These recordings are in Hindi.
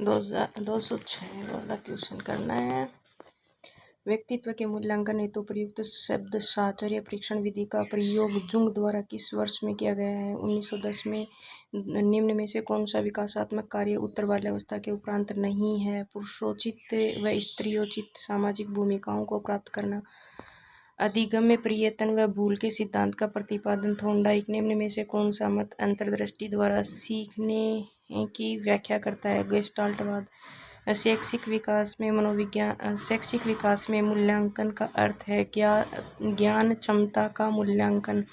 206 वाला क्वेश्चन करना है। व्यक्तित्व के मूल्यांकन हेतु प्रयुक्त शब्द साहचर्य परीक्षण विधि का प्रयोग जुंग द्वारा किस वर्ष में किया गया है? 1910 में। निम्न में से कौन सा विकासात्मक कार्य उत्तर बाल्यावस्था के उपरांत नहीं है? पुरुषोचित व स्त्रियोचित सामाजिक भूमिकाओं को प्राप्त करना, अधिगम्य प्रयत्न व भूल के सिद्धांत का प्रतिपादन। थॉर्नडाइक निम्न में से कौन सा मत अंतर्दृष्टि द्वारा सीखने की व्याख्या करता है? गेस्टाल्टवाद। शैक्षिक विकास में मूल्यांकन का अर्थ है ज्ञान क्षमता का मूल्यांकन।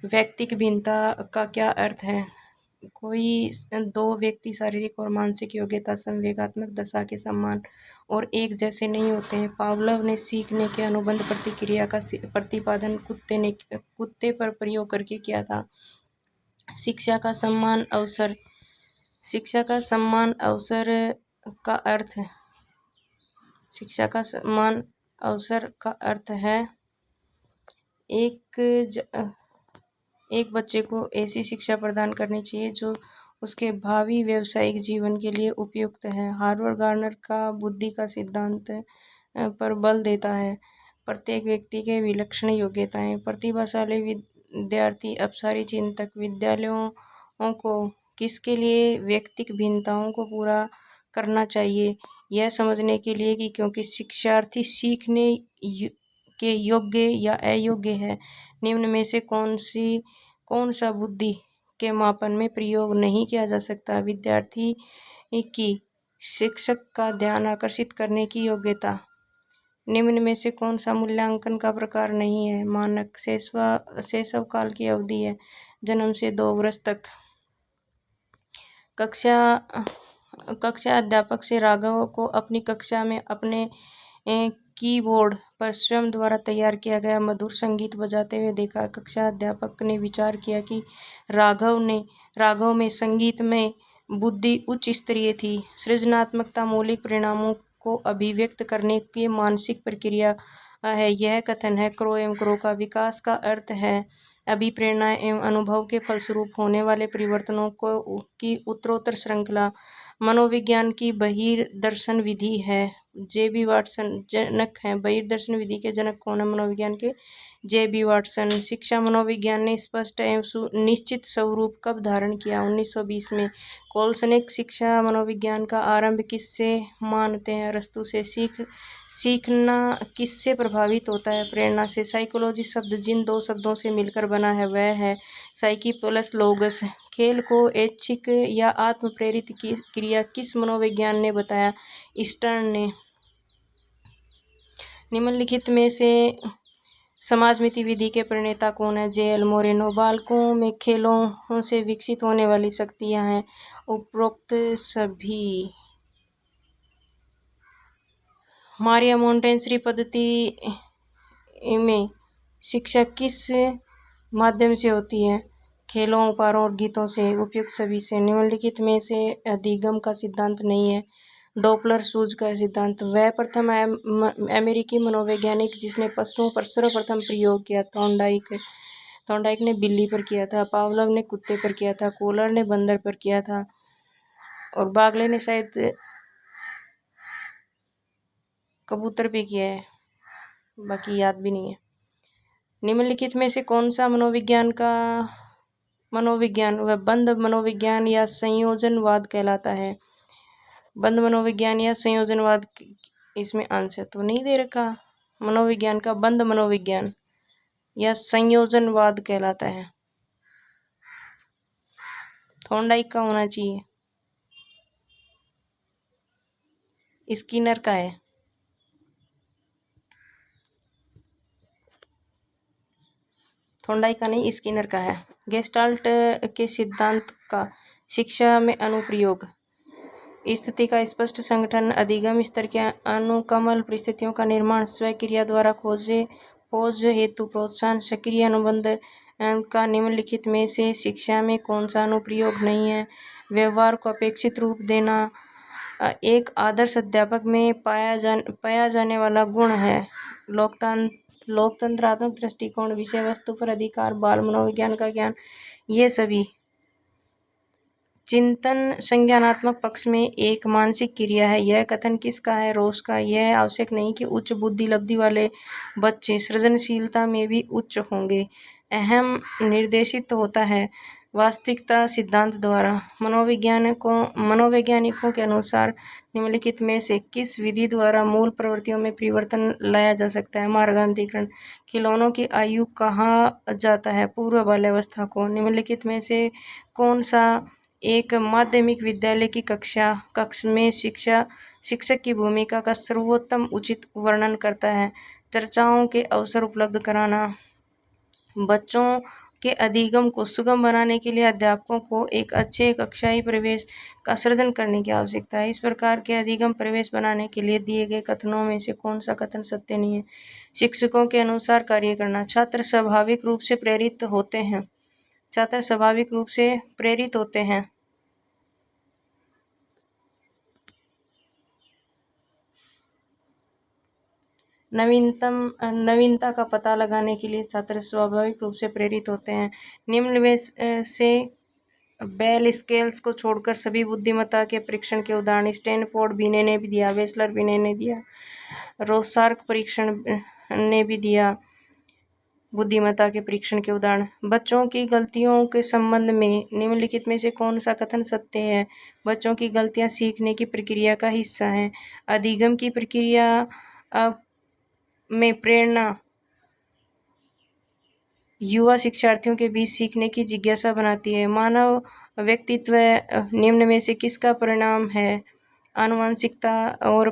व्यक्तिक भिन्नता का क्या अर्थ है? कोई दो व्यक्ति शारीरिक और मानसिक योग्यता, संवेगात्मक दशा के समान और एक जैसे नहीं होते हैं। पावलोव ने सीखने के अनुबंध प्रतिक्रिया का प्रतिपादन कुत्ते पर प्रयोग करके किया था। शिक्षा का समान अवसर का अर्थ है शिक्षा का समान अवसर का अर्थ है एक बच्चे को ऐसी शिक्षा प्रदान करनी चाहिए जो उसके भावी व्यावसायिक जीवन के लिए उपयुक्त है। हार्वर्ड गार्डनर का बुद्धि का सिद्धांत पर बल देता है। प्रत्येक व्यक्ति के विलक्षण योग्यताएं। प्रतिभाशाली विद्यार्थी, अपसारी चिंतक विद्यालयों को किसके लिए व्यक्तिक भिन्नताओं को पूरा करना चाहिए? यह समझने के लिए कि क्योंकि शिक्षार्थी सीखने के योग्य या अयोग्य है। निम्न में से कौन सा बुद्धि के मापन में प्रयोग नहीं किया जा सकता? विद्यार्थी की शिक्षक का ध्यान आकर्षित करने की योग्यता। निम्न में से कौन सा मूल्यांकन का प्रकार नहीं है? मानक। शैशव काल की अवधि है, जन्म से 2 वर्ष तक। कक्षा अध्यापक से राघव को अपनी कक्षा में अपने कीबोर्ड पर स्वयं द्वारा तैयार किया गया मधुर संगीत बजाते हुए देखा। कक्षा अध्यापक ने विचार किया कि राघव में संगीत में बुद्धि उच्च स्तरीय थी। सृजनात्मकता मौलिक परिणामों को अभिव्यक्त करने की मानसिक प्रक्रिया है। यह कथन है क्रो एवं क्रो का। विकास का अर्थ है अभिप्रेरणा एवं अनुभव के फलस्वरूप होने वाले परिवर्तनों की उत्तरोत्तर श्रृंखला। मनोविज्ञान की बहिर्दर्शन विधि है। जे.बी. वाटसन जनक हैं। बहिर्दर्शन विधि के जनक कौन है? मनोविज्ञान के जे.बी. वाटसन। शिक्षा मनोविज्ञान ने स्पष्ट एवं निश्चित स्वरूप कब धारण किया? 1920 में। कोल्सनेक शिक्षा मनोविज्ञान का आरंभ किससे मानते हैं? अरस्तू से। सीखना किससे प्रभावित होता है? प्रेरणा से। साइकोलॉजी शब्द जिन 2 शब्दों से मिलकर बना है वह है साइकी प्लस लोगस। खेल को ऐच्छिक या आत्म प्रेरित क्रिया किस मनोविज्ञान ने बताया? स्टर्न ने। निम्नलिखित में से समाजमिति विधि के प्रणेता कौन है? जे.एल. मोरेनो। बालकों में खेलों से विकसित होने वाली शक्तियां हैं उपरोक्त सभी। मारिया मोंटेसरी पद्धति में शिक्षा किस माध्यम से होती है? खेलों, उपहारों और गीतों से। उपयुक्त सभी से। निम्नलिखित में से अधिगम का सिद्धांत नहीं है? डॉपलर सूज का सिद्धांत। वह प्रथम अमेरिकी मनोवैज्ञानिक जिसने पशुओं पर सर्वप्रथम प्रयोग किया। थॉर्नडाइक ने बिल्ली पर किया था। पावलोव ने कुत्ते पर किया था। कोलर ने बंदर पर किया था और बागले ने शायद कबूतर पे किया है, बाकी याद भी नहीं है। निम्नलिखित में से कौन सा मनोविज्ञान वह बंध मनोविज्ञान या संयोजनवाद कहलाता है? बंध मनोविज्ञान या संयोजनवाद। इसमें आंसर तो नहीं दे रखा। मनोविज्ञान का बंध मनोविज्ञान या संयोजनवाद कहलाता है। थॉर्नडाइक का होना चाहिए। स्किनर का है। थॉर्नडाइक का नहीं, स्किनर का है। गेस्टाल्ट के सिद्धांत का शिक्षा में अनुप्रयोग। स्थिति का स्पष्ट संगठन, अधिगम स्तर के अनुकूल परिस्थितियों का निर्माण, स्वक्रिया द्वारा खोज हेतु प्रोत्साहन, सक्रिय अनुबंध का। निम्नलिखित में से शिक्षा में कौन सा अनुप्रयोग नहीं है? व्यवहार को अपेक्षित रूप देना एक आदर्श अध्यापक में पाया जाने वाला गुण है। लोकतंत्रात्मक दृष्टिकोण, विषय वस्तु पर अधिकार, बाल मनोविज्ञान का ज्ञान, ये सभी चिंतन संज्ञानात्मक पक्ष में एक मानसिक क्रिया है। यह कथन किसका है? रोस का। यह आवश्यक नहीं कि उच्च बुद्धि लब्धि वाले बच्चे सृजनशीलता में भी उच्च होंगे। अहम निर्देशित होता है वास्तविकता सिद्धांत द्वारा। मनोवैज्ञानिकों के अनुसार निम्नलिखित में से किस विधि द्वारा मूल प्रवृत्तियों में परिवर्तन लाया जा सकता है? मार्गांतरीकरण। खिलौनों की आयु कहा जाता है? पूर्व बाल्यावस्था को। निम्नलिखित में से कौन सा एक माध्यमिक विद्यालय की कक्ष में शिक्षक की भूमिका का सर्वोत्तम उचित वर्णन करता है? चर्चाओं के अवसर उपलब्ध कराना। बच्चों के अधिगम को सुगम बनाने के लिए अध्यापकों को एक अच्छे कक्षाई परिवेश का सृजन करने की आवश्यकता है। इस प्रकार के अधिगम परिवेश बनाने के लिए दिए गए कथनों में से कौन सा कथन सत्य नहीं है? शिक्षकों के अनुसार कार्य करना। छात्र स्वाभाविक रूप से प्रेरित होते हैं। छात्र स्वाभाविक रूप से प्रेरित होते हैं। नवीनता का पता लगाने के लिए छात्र स्वाभाविक रूप से प्रेरित होते हैं। निम्न में से बेल स्केल्स को छोड़कर सभी बुद्धिमत्ता के परीक्षण के उदाहरण स्टैनफोर्ड बिने ने भी दिया, वेस्लर बिने ने दिया, रोसार्क परीक्षण ने भी दिया बुद्धिमत्ता के परीक्षण के उदाहरण। बच्चों की गलतियों के संबंध में निम्नलिखित में से कौन सा कथन सत्य है? बच्चों की गलतियां सीखने की प्रक्रिया का हिस्सा हैं। अधिगम की प्रक्रिया में प्रेरणा युवा शिक्षार्थियों के बीच सीखने की जिज्ञासा बनाती है। मानव व्यक्तित्व निम्न में से किसका परिणाम है? आनुवंशिकता और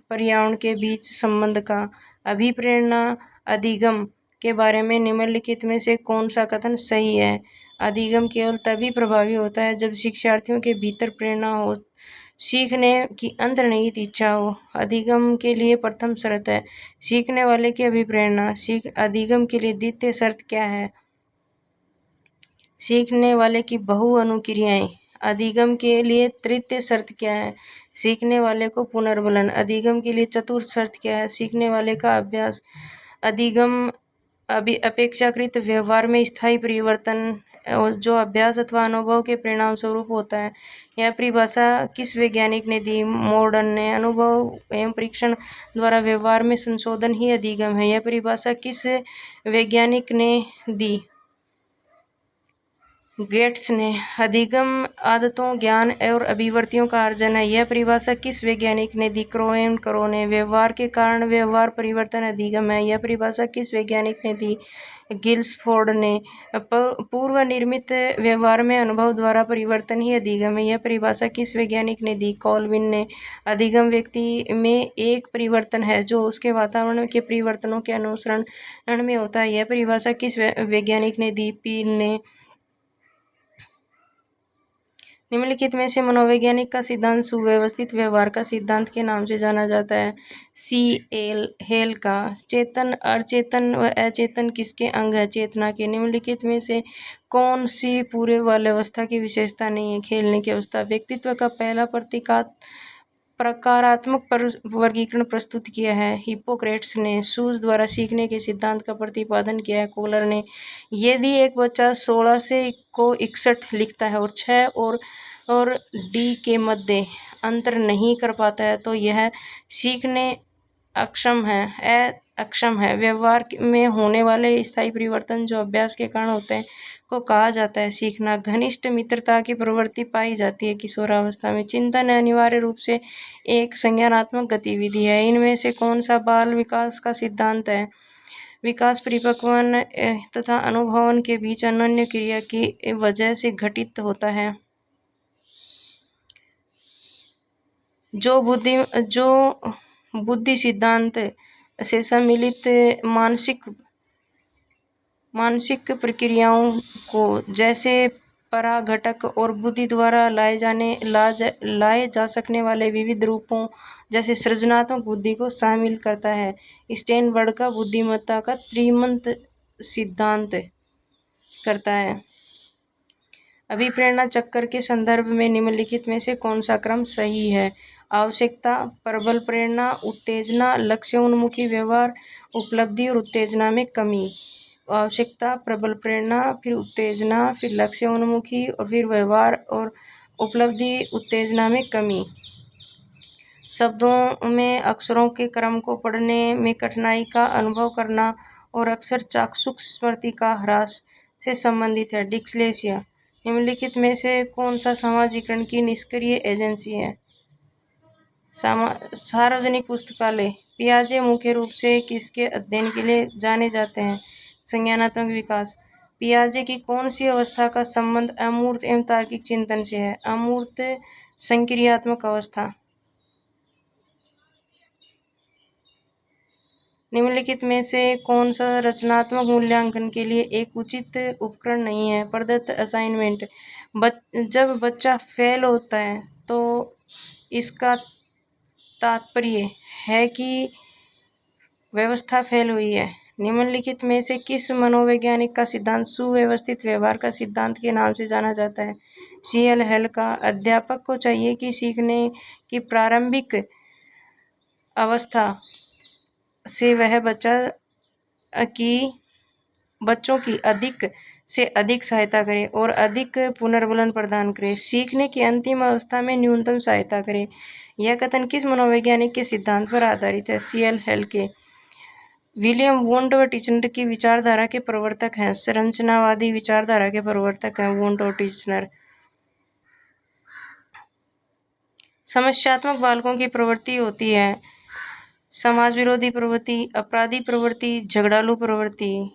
पर्यावरण के बीच संबंध का। अभिप्रेरणा अधिगम के बारे में निम्नलिखित में से कौन सा कथन सही है? अधिगम केवल तभी प्रभावी होता है जब शिक्षार्थियों के भीतर प्रेरणा हो, सीखने की अंतर्निहित इच्छा हो। अधिगम के लिए प्रथम शर्त है सीखने वाले की अभिप्रेरणा। अधिगम के लिए द्वितीय शर्त क्या है? सीखने वाले की बहु अनुक्रियाएं। अधिगम के लिए तृतीय शर्त क्या है? सीखने वाले को पुनर्बलन। अधिगम के लिए चतुर्थ शर्त क्या है? सीखने वाले का अभ्यास। अधिगम अपेक्षाकृत व्यवहार में स्थायी परिवर्तन जो अभ्यास अथवा अनुभव के परिणाम स्वरूप होता है। यह परिभाषा किस वैज्ञानिक ने दी? मॉर्डन ने। अनुभव एवं परीक्षण द्वारा व्यवहार में संशोधन ही अधिगम है। यह परिभाषा किस वैज्ञानिक ने दी? गेट्स ने। अधिगम आदतों, ज्ञान और अभिव्यक्तियों का अर्जन है। यह परिभाषा किस वैज्ञानिक ने दी? क्रो ने। व्यवहार के कारण व्यवहार परिवर्तन अधिगम है। यह परिभाषा किस वैज्ञानिक ने दी? गिल्सफोर्ड ने। पूर्व निर्मित व्यवहार में अनुभव द्वारा परिवर्तन ही अधिगम है। यह परिभाषा किस वैज्ञानिक ने दी? कॉल्विन ने। अधिगम व्यक्ति में एक परिवर्तन है जो उसके वातावरण के परिवर्तनों के अनुसरण में होता है। यह परिभाषा किस वैज्ञानिक ने दी? पील ने। निम्नलिखित में से मनोवैज्ञानिक का सिद्धांत सुव्यवस्थित व्यवहार का सिद्धांत के नाम से जाना जाता है? हेल का। चेतन, अचेतन व अचेतन किसके अंग है? चेतना के। निम्नलिखित में से कौन सी पूर्व बाल्यावस्था की विशेषता नहीं है? खेलने की अवस्था। व्यक्तित्व का पहला प्रकारात्मक वर्गीकरण प्रस्तुत किया है? हिप्पोक्रेट्स ने। शूज द्वारा सीखने के सिद्धांत का प्रतिपादन किया है? कोलर ने। यदि एक बच्चा 16 से को 61 लिखता है और 6 और डी के मध्य अंतर नहीं कर पाता है तो यह सीखने अक्षम है। व्यवहार में होने वाले स्थायी परिवर्तन जो अभ्यास के कारण होते हैं को कहा जाता है सीखना। घनिष्ठ मित्रता की प्रवृत्ति पाई जाती है किशोरावस्था में। चिंतन अनिवार्य रूप से एक संज्ञानात्मक गतिविधि है। इनमें से कौन सा बाल विकास का सिद्धांत है? विकास परिपक्वन तथा अनुभवन के बीच अनन्य क्रिया की वजह से घटित होता है। जो बुद्धि सिद्धांत से सम्मिलित मानसिक प्रक्रियाओं को जैसे पराघटक और बुद्धि द्वारा लाए जा सकने वाले विविध रूपों जैसे सृजनात्मक बुद्धि को शामिल करता है। स्टैनफोर्ड का बुद्धिमत्ता का त्रिमंत सिद्धांत करता है। अभिप्रेरणा चक्र के संदर्भ में निम्नलिखित में से कौन सा क्रम सही है? आवश्यकता, प्रबल प्रेरणा, उत्तेजना, लक्ष्योन्मुखी व्यवहार, उपलब्धि और उत्तेजना में कमी। आवश्यकता, प्रबल प्रेरणा, फिर उत्तेजना, फिर लक्ष्योन्मुखी और फिर व्यवहार और उपलब्धि उत्तेजना में कमी, शब्दों में अक्षरों के क्रम को पढ़ने में कठिनाई का अनुभव करना और अक्सर चाक्षुष स्मृति का ह्रास से संबंधित है। डिस्लेक्सिया। निम्नलिखित में से कौन सा समाजीकरण की निष्क्रिय एजेंसी है? सार्वजनिक पुस्तकालय। पियाजे मुख्य रूप से किसके अध्ययन के लिए जाने जाते हैं? संज्ञानात्मक विकास। पियाजे की कौन सी अवस्था का संबंध अमूर्त एवं तार्किक चिंतन से है? अमूर्त संक्रियात्मक अवस्था। निम्नलिखित में से कौन सा रचनात्मक मूल्यांकन के लिए एक उचित उपकरण नहीं है? प्रदत्त असाइनमेंट। जब बच्चा फेल होता है तो इसका तात्पर्य है कि व्यवस्था फेल हुई है। निम्नलिखित में से किस मनोवैज्ञानिक का सिद्धांत सुव्यवस्थित व्यवहार का सिद्धांत के नाम से जाना जाता है? C.L. हेल का। अध्यापक को चाहिए कि सीखने की प्रारंभिक अवस्था से वह बच्चों की अधिक से अधिक सहायता करे और अधिक पुनर्बलन प्रदान करे, सीखने की अंतिम अवस्था में न्यूनतम सहायता करे। यह कथन किस मनोवैज्ञानिक के सिद्धांत पर आधारित है? C.L. हेल के। विलियम वुंड व टिचनर की विचारधारा के प्रवर्तक हैं। संरचनावादी विचारधारा के प्रवर्तक हैं वुंड और टिचनर। समस्यात्मक बालकों की प्रवृत्ति होती है समाज विरोधी प्रवृत्ति, अपराधी प्रवृत्ति, झगड़ालू प्रवृत्ति।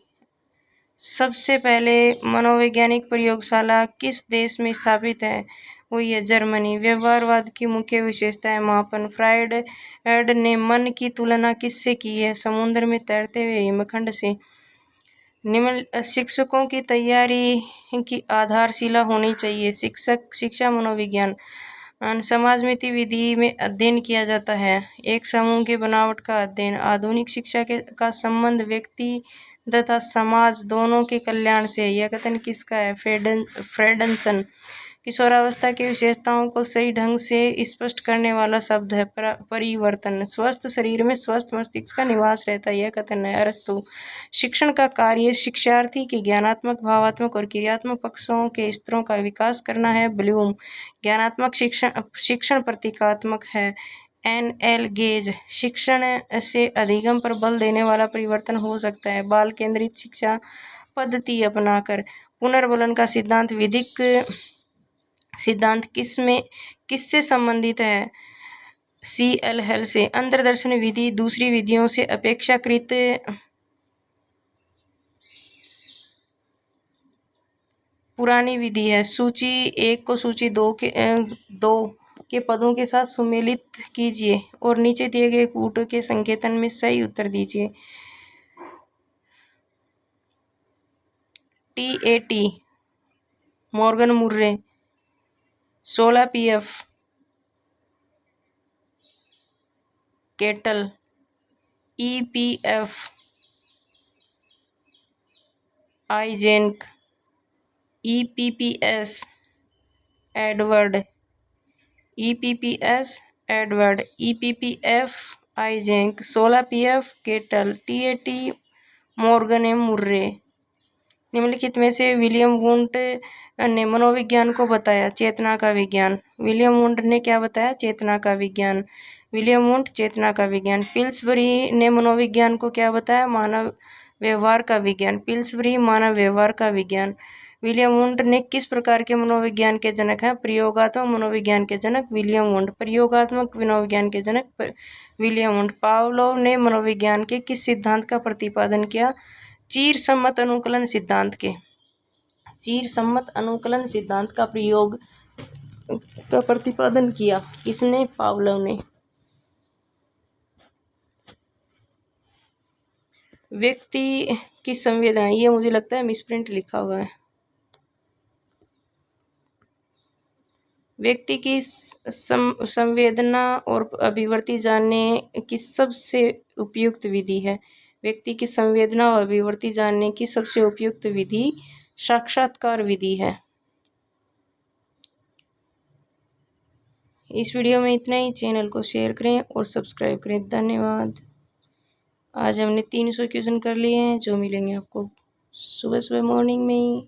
सबसे पहले मनोवैज्ञानिक प्रयोगशाला किस देश में स्थापित है? हुई है जर्मनी। व्यवहारवाद की मुख्य विशेषता है मापन। फ्रायड ने मन की तुलना किससे की है? समुद्र में तैरते हुए हिमखंड से। निम्न शिक्षकों की तैयारी की आधारशिला होनी चाहिए। शिक्षा मनोविज्ञान। समाजमिति विधि में अध्ययन किया जाता है एक समूह की बनावट का अध्ययन। आधुनिक शिक्षा का संबंध व्यक्ति तथा समाज दोनों के कल्याण से। यह कथन किसका है? फ्रेडनसन। किशोरावस्था की विशेषताओं को सही ढंग से स्पष्ट करने वाला शब्द है परिवर्तन। स्वस्थ शरीर में स्वस्थ मस्तिष्क का निवास रहता है, यह कथन है अरस्तु। शिक्षण का कार्य शिक्षार्थी के ज्ञानात्मक, भावात्मक और क्रियात्मक पक्षों के स्तरों का विकास करना है ब्लूम। ज्ञानात्मक शिक्षण प्रतीकात्मक है N.L. गेज। शिक्षण से अधिगम पर बल देने वाला परिवर्तन हो सकता है बाल केंद्रित शिक्षा पद्धति अपनाकर। पुनर्बलन का सिद्धांत विधिक सिद्धांत किससे संबंधित है? C.L. हेल से। अंतर्दर्शन विधि दूसरी विधियों से अपेक्षाकृत पुरानी विधि है। सूची 1 को सूची 2 के पदों के साथ सुमेलित कीजिए और नीचे दिए गए कूट के संकेतन में सही उत्तर दीजिए। TAT Morgan Murray. 16 PF Cattell. EPF Eysenck. EPPS Edward. EPPS Edward. EPPF Eysenck. 16 PF Cattell. TAT Morgan M Murray. निम्नलिखित में से विलियम वुंड ने मनोविज्ञान को बताया? चेतना का विज्ञान। विलियम वुंड ने क्या बताया? चेतना का विज्ञान। विलियम वुंड चेतना का विज्ञान। पिल्सबरी ने मनोविज्ञान को क्या बताया? मानव व्यवहार का विज्ञान। पिल्सबरी मानव व्यवहार का विज्ञान। विलियम वुंड ने किस प्रकार के मनोविज्ञान के जनक हैं? प्रयोगात्मक मनोविज्ञान के जनक विलियम वुंड। प्रयोगात्मक मनोविज्ञान के जनक विलियम वुंड। पावलोव ने मनोविज्ञान के किस सिद्धांत का प्रतिपादन किया? चीर सम्मत अनुकलन सिद्धांत के। चीर सम्मत अनुकलन सिद्धांत का प्रयोग का प्रतिपादन किया किसने? पावलोव ने। व्यक्ति की संवेदना, ये मुझे लगता है मिसप्रिंट लिखा हुआ है। व्यक्ति की संवेदना और अभिव्यक्ति जानने की सबसे उपयुक्त विधि है। व्यक्ति की संवेदना और अभिव्यक्ति जानने की सबसे उपयुक्त विधि साक्षात्कार विधि है। इस वीडियो में इतना ही। चैनल को शेयर करें और सब्सक्राइब करें। धन्यवाद। आज हमने 300 क्वेश्चन कर लिए हैं जो मिलेंगे आपको सुबह सुबह मॉर्निंग में ही।